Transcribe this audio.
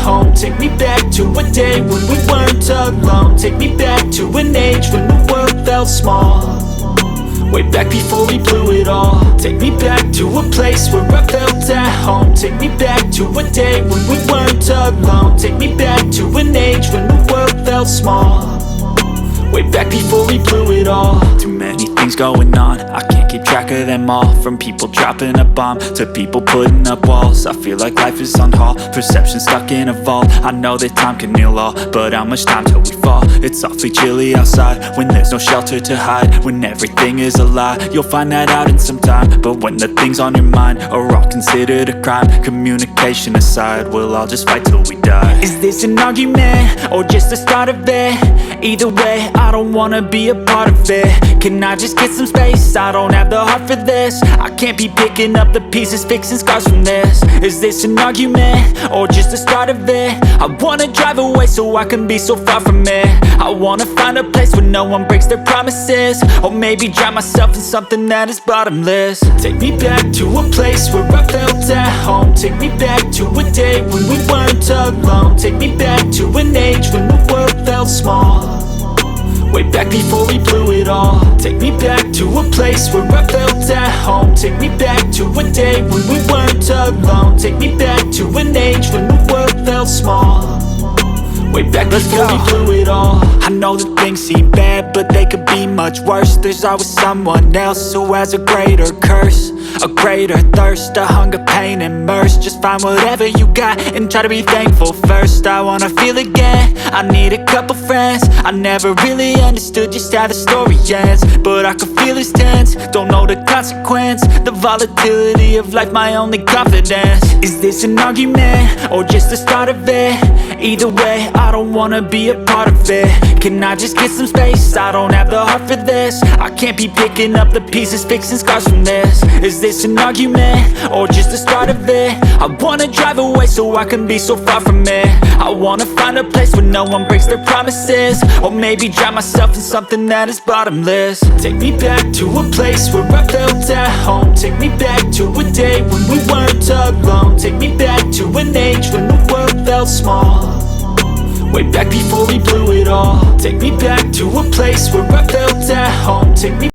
home. Take me back to a day when we weren't alone. Take me back to an age when the world felt small. Way back before we blew it all. Take me back to a place where I felt at home. Take me back to a day when we weren't alone. Take me back to an age when the world felt small. Way back before we blew it all. Too many things going on, I can't keep track of them all. From people dropping a bomb to people putting up walls. I feel like life is on hold, perception stuck in a vault. I know that time can heal all, but how much time till we fall? It's awfully chilly outside when there's no shelter to hide. When everything is a lie, you'll find that out in some time. But when the things on your mind are all considered a crime, communication aside, we'll all just fight till we die. Is this an argument or just the start of it? Either way, I don't wanna be a part of it. Can I just get some space? I don't have the heart for this. I can't be picking up the pieces, fixing scars from this. Is this an argument or just the start of it? I wanna drive away so I can be so far from it. I wanna find a place where no one breaks their promises. Or maybe drown myself in something that is bottomless. Take me back to a place where I felt at home. Take me back to a day when we weren't alone. Take me back to an age when the world felt small. Way back before we blew it all. Take me back to a place where I felt at home. Take me back to a day when we weren't alone. Take me back to an age when the world felt small. Way back before we blew it all. I know that things seem bad, but they could be much worse. There's always someone else who has a greater curse, a greater thirst, a hunger, pain, and mercy. Just find whatever you got and try to be thankful first. I wanna feel again, I need a couple friends. I never really understood just how the story ends, but I can feel it's tense, don't know the consequence. The volatility of life, my only confidence. Is this an argument or just the start of it? Either way, I don't wanna be a part of it. Can I just get some space? I don't have the heart for this. I can't be picking up the pieces, fixing scars from this. Is this an argument or just the start of it? I wanna drive away so I can be so far from it. I wanna find a place where no one breaks their promises. Or maybe drown myself in something that is bottomless. Take me back to a place where I felt at home. Take me back to a day when we weren't alone. Take me back to an age when the world felt small. Way back before we blew it all. Take me back to a place where I felt at home. Take me